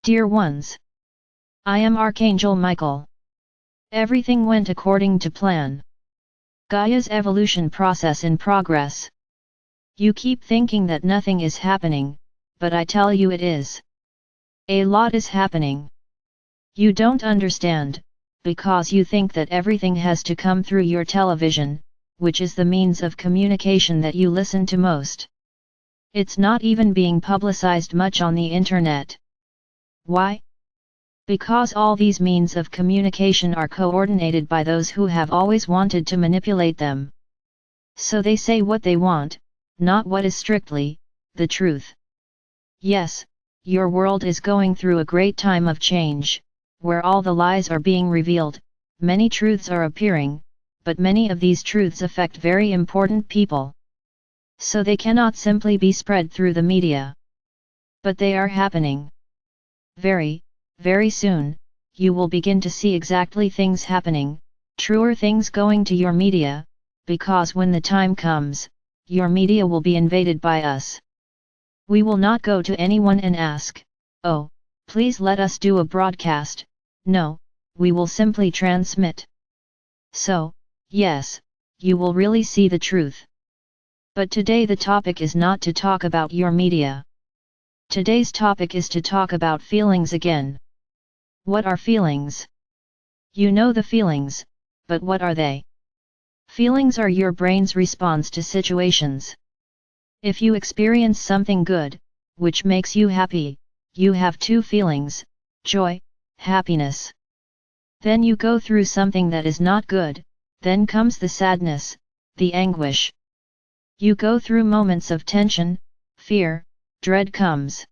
Dear ones, I am Archangel Michael. Everything went according to plan. Gaia's evolution process in progress. You keep thinking that nothing is happening, but I tell you it is. A lot is happening. You don't understand, because you think that everything has to come through your television, which is the means of communication that you listen to most. It's not even being publicized much on the internet. Why? Because all these means of communication are coordinated by those who have always wanted to manipulate them. So they say what they want, not what is strictly the truth. Yes, your world is going through a great time of change, where all the lies are being revealed, many truths are appearing, but many of these truths affect very important people. So they cannot simply be spread through the media. But they are happening. Very soon, you will begin to see exactly things happening, truer things going to your media, because when the time comes, your media will be invaded by us. We will not go to anyone and ask, "Oh, please let us do a broadcast." No, we will simply transmit. So, yes, you will really see the truth. But today the topic is not to talk about your media. Today's topic is to talk about feelings again. What are feelings? You know the feelings, but what are they? Feelings are your brain's response to situations. If you experience something good, which makes you happy, you have two feelings, joy, happiness. Then you go through something that is not good, then comes the sadness, the anguish. You go through moments of tension, fear, dread comes.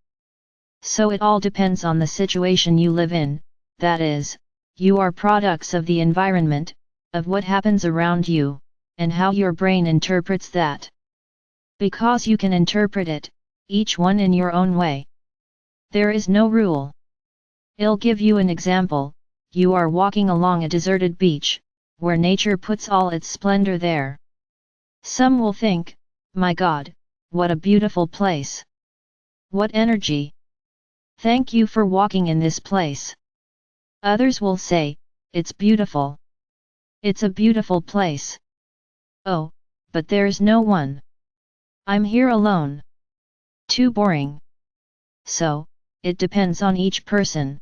So it all depends on the situation you live in, that is, you are products of the environment, of what happens around you, and how your brain interprets that. Because you can interpret it, each one in your own way. There is no rule. I'll give you an example. You are walking along a deserted beach, where nature puts all its splendor there. Some will think, "My God, what a beautiful place! What energy! Thank you for walking in this place." Others will say, "It's beautiful. It's a beautiful place. Oh, but there's no one. I'm here alone. Too boring." So, it depends on each person.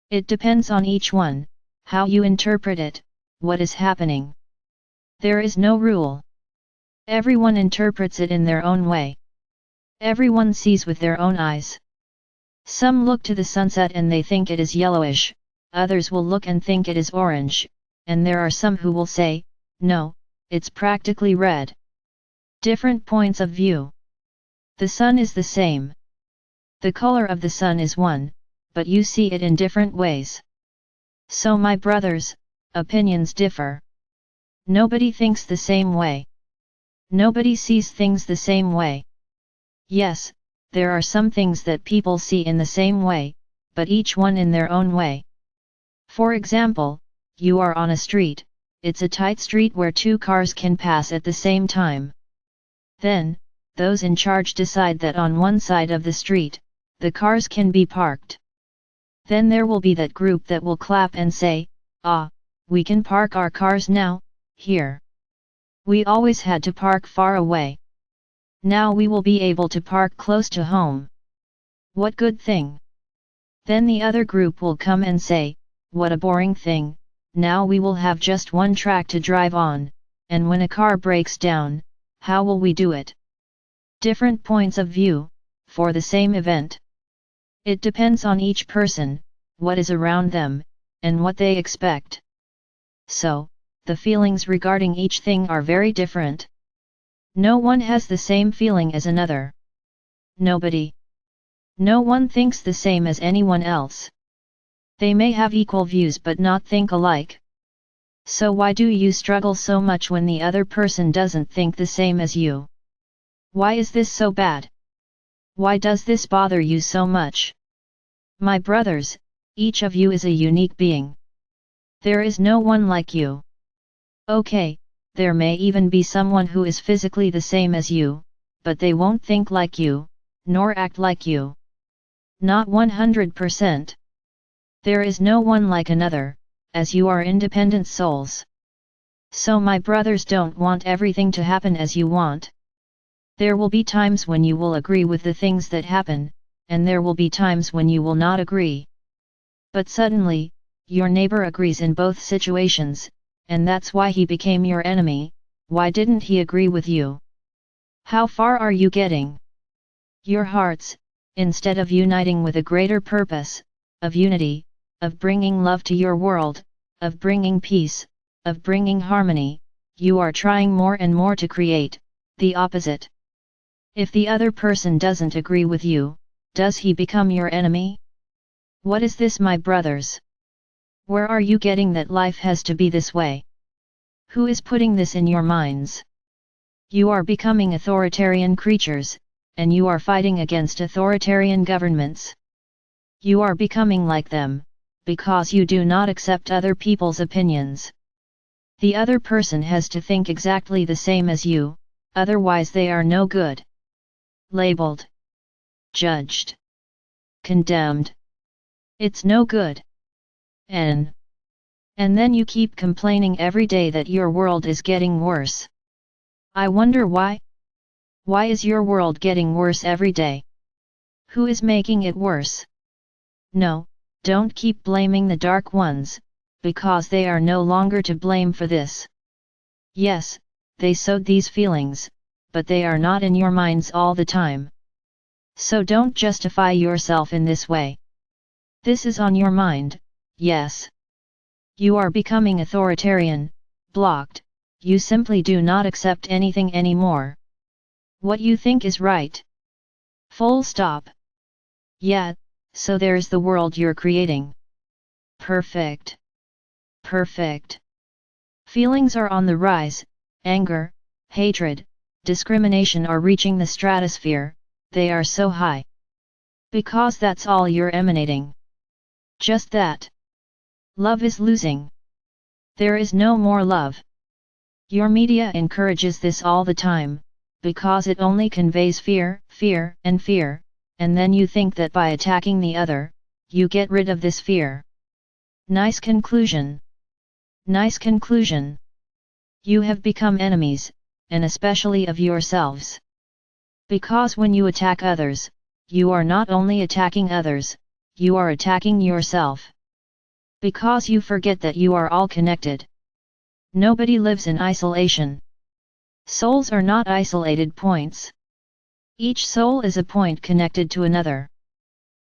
It depends on each one, how you interpret it, what is happening. There is no rule. Everyone interprets it in their own way. Everyone sees with their own eyes. Some look to the sunset and they think it is yellowish, others will look and think it is orange, and there are some who will say, "No, it's practically red." Different points of view. The sun is the same. The color of the sun is one, but you see it in different ways. So my brothers, opinions differ. Nobody thinks the same way. Nobody sees things the same way. Yes, there are some things that people see in the same way, but each one in their own way. For example, you are on a street, it's a tight street where two cars can pass at the same time. Then, those in charge decide that on one side of the street, the cars can be parked. Then there will be that group that will clap and say, "Ah, we can park our cars now, here. We always had to park far away. Now we will be able to park close to home. What good thing." Then the other group will come and say, "What a boring thing, now we will have just one track to drive on, and when a car breaks down, how will we do it?" Different points of view, for the same event. It depends on each person, what is around them, and what they expect. So, the feelings regarding each thing are very different. No one has the same feeling as another. Nobody. No one thinks the same as anyone else. They may have equal views but not think alike. So why do you struggle so much when the other person doesn't think the same as you? Why is this so bad? Why does this bother you so much? My brothers, each of you is a unique being. There is no one like you. Okay, there may even be someone who is physically the same as you, but they won't think like you, nor act like you. Not 100%. There is no one like another, as you are independent souls. So my brothers, don't want everything to happen as you want. There will be times when you will agree with the things that happen, and there will be times when you will not agree. But suddenly, your neighbor agrees in both situations, and that's why he became your enemy. Why didn't he agree with you? How far are you getting? Your hearts, instead of uniting with a greater purpose, of unity, of bringing love to your world, of bringing peace, of bringing harmony, you are trying more and more to create the opposite. If the other person doesn't agree with you, does he become your enemy? What is this, my brothers? Where are you getting that life has to be this way? Who is putting this in your minds? You are becoming authoritarian creatures, and you are fighting against authoritarian governments. You are becoming like them, because you do not accept other people's opinions. The other person has to think exactly the same as you, otherwise they are no good. Labeled, judged, condemned. It's no good. And then you keep complaining every day that your world is getting worse. I wonder why? Why is your world getting worse every day? Who is making it worse? No, don't keep blaming the dark ones, because they are no longer to blame for this. Yes, they sowed these feelings, but they are not in your minds all the time. So don't justify yourself in this way. This is on your mind, yes. You are becoming authoritarian, blocked, you simply do not accept anything anymore. What you think is right. Full stop. Yeah, so there's the world you're creating. Perfect. Perfect. Feelings are on the rise, anger, hatred, discrimination are reaching the stratosphere, they are so high. Because that's all you're emanating. Just that. Love is losing. There is no more love. Your media encourages this all the time, because it only conveys fear, fear, and then you think that by attacking the other, you get rid of this fear. Nice conclusion. Nice conclusion. You have become enemies, and especially of yourselves. Because when you attack others, you are not only attacking others, you are attacking yourself. Because you forget that you are all connected. Nobody lives in isolation. Souls are not isolated points. Each soul is a point connected to another.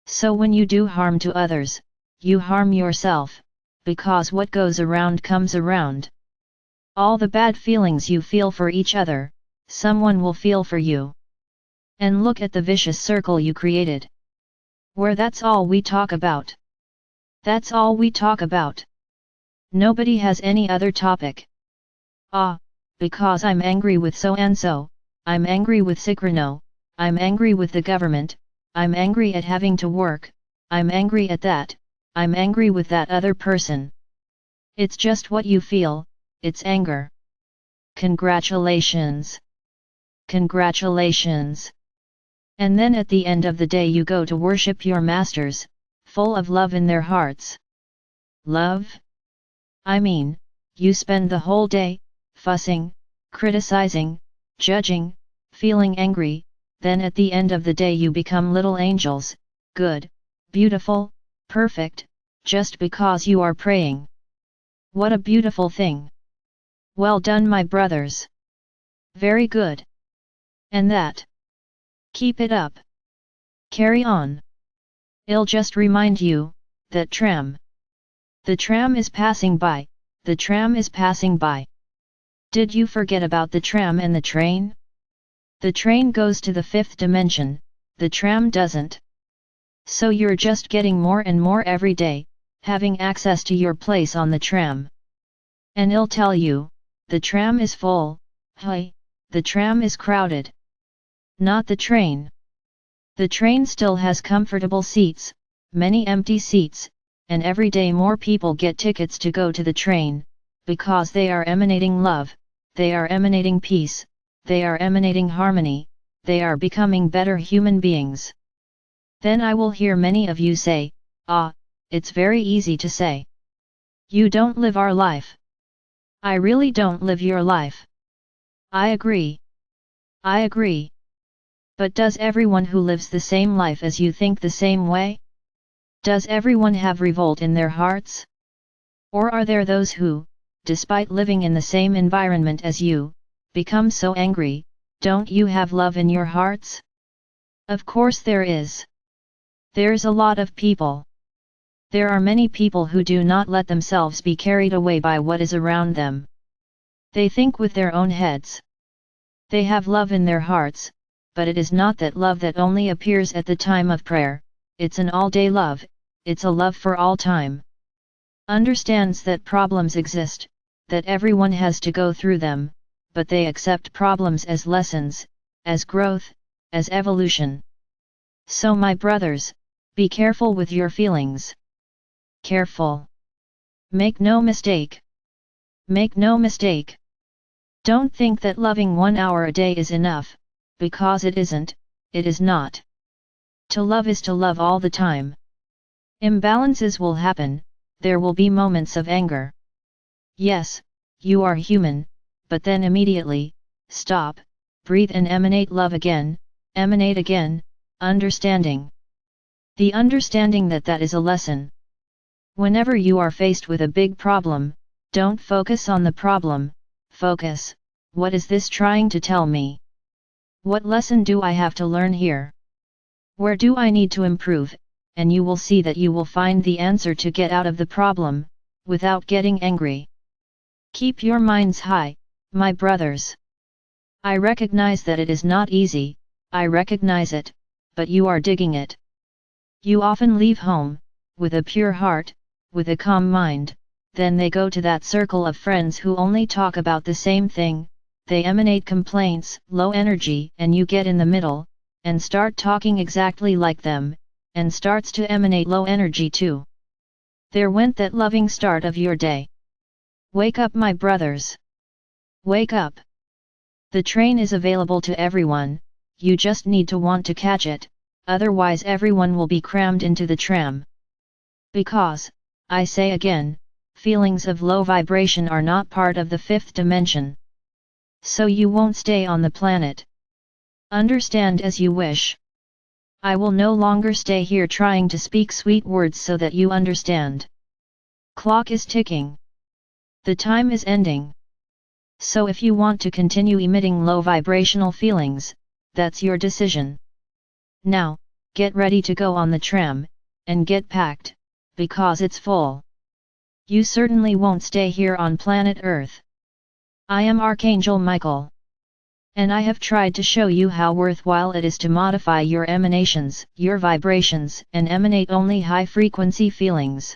So when you do harm to others, you harm yourself, because what goes around comes around. All the bad feelings you feel for each other, someone will feel for you. And look at the vicious circle you created. Where that's all we talk about. That's all we talk about. Nobody has any other topic. Because I'm angry with so and so, I'm angry with Sikrino, I'm angry with the government, I'm angry at having to work, I'm angry at that, I'm angry with that other person. It's just what you feel, it's anger. Congratulations. Congratulations. And then at the end of the day you go to worship your masters, full of love in their hearts. Love? I mean, you spend the whole day, fussing, criticizing, judging, feeling angry, then at the end of the day you become little angels, good, beautiful, perfect, just because you are praying. What a beautiful thing! Well done, my brothers! Very good! And that? Keep it up! Carry on! I'll just remind you, that tram. The tram is passing by, the tram is passing by. Did you forget about the tram and the train? The train goes to the fifth dimension, the tram doesn't. So you're just getting more and more every day, having access to your place on the tram. And I'll tell you, the tram is full, hey, the tram is crowded. Not the train. The train still has comfortable seats, many empty seats, and every day more people get tickets to go to the train, because they are emanating love, they are emanating peace, they are emanating harmony, they are becoming better human beings. Then I will hear many of you say, "Ah, it's very easy to say. You don't live our life." I really don't live your life. I agree. I agree. But does everyone who lives the same life as you think the same way? Does everyone have revolt in their hearts? Or are there those who, despite living in the same environment as you, become so angry? Don't you have love in your hearts? Of course there is. There's a lot of people. There are many people who do not let themselves be carried away by what is around them. They think with their own heads. They have love in their hearts, but it is not that love that only appears at the time of prayer, it's an all-day love, it's a love for all time. Understands that problems exist, that everyone has to go through them, but they accept problems as lessons, as growth, as evolution. So my brothers, be careful with your feelings. Careful. Make no mistake. Make no mistake. Don't think that loving 1 hour a day is enough, because it isn't, it is not. To love is to love all the time. Imbalances will happen, there will be moments of anger. Yes, you are human, but then immediately, stop, breathe and emanate love again, emanate again, understanding. The understanding that that is a lesson. Whenever you are faced with a big problem, don't focus on the problem, focus, what is this trying to tell me? What lesson do I have to learn here? Where do I need to improve? And you will see that you will find the answer to get out of the problem, without getting angry. Keep your minds high, my brothers. I recognize that it is not easy, I recognize it, but you are digging it. You often leave home, with a pure heart, with a calm mind, then they go to that circle of friends who only talk about the same thing, they emanate complaints, low energy, and you get in the middle, and start talking exactly like them, and starts to emanate low energy too. There went that loving start of your day. Wake up my brothers. Wake up. The train is available to everyone, you just need to want to catch it, otherwise everyone will be crammed into the tram. Because, I say again, feelings of low vibration are not part of the fifth dimension. So you won't stay on the planet. Understand as you wish. I will no longer stay here trying to speak sweet words so that you understand. Clock is ticking. The time is ending. So if you want to continue emitting low vibrational feelings, that's your decision. Now, get ready to go on the tram, and get packed, because it's full. You certainly won't stay here on planet Earth. I am Archangel Michael. And I have tried to show you how worthwhile it is to modify your emanations, your vibrations, and emanate only high-frequency feelings.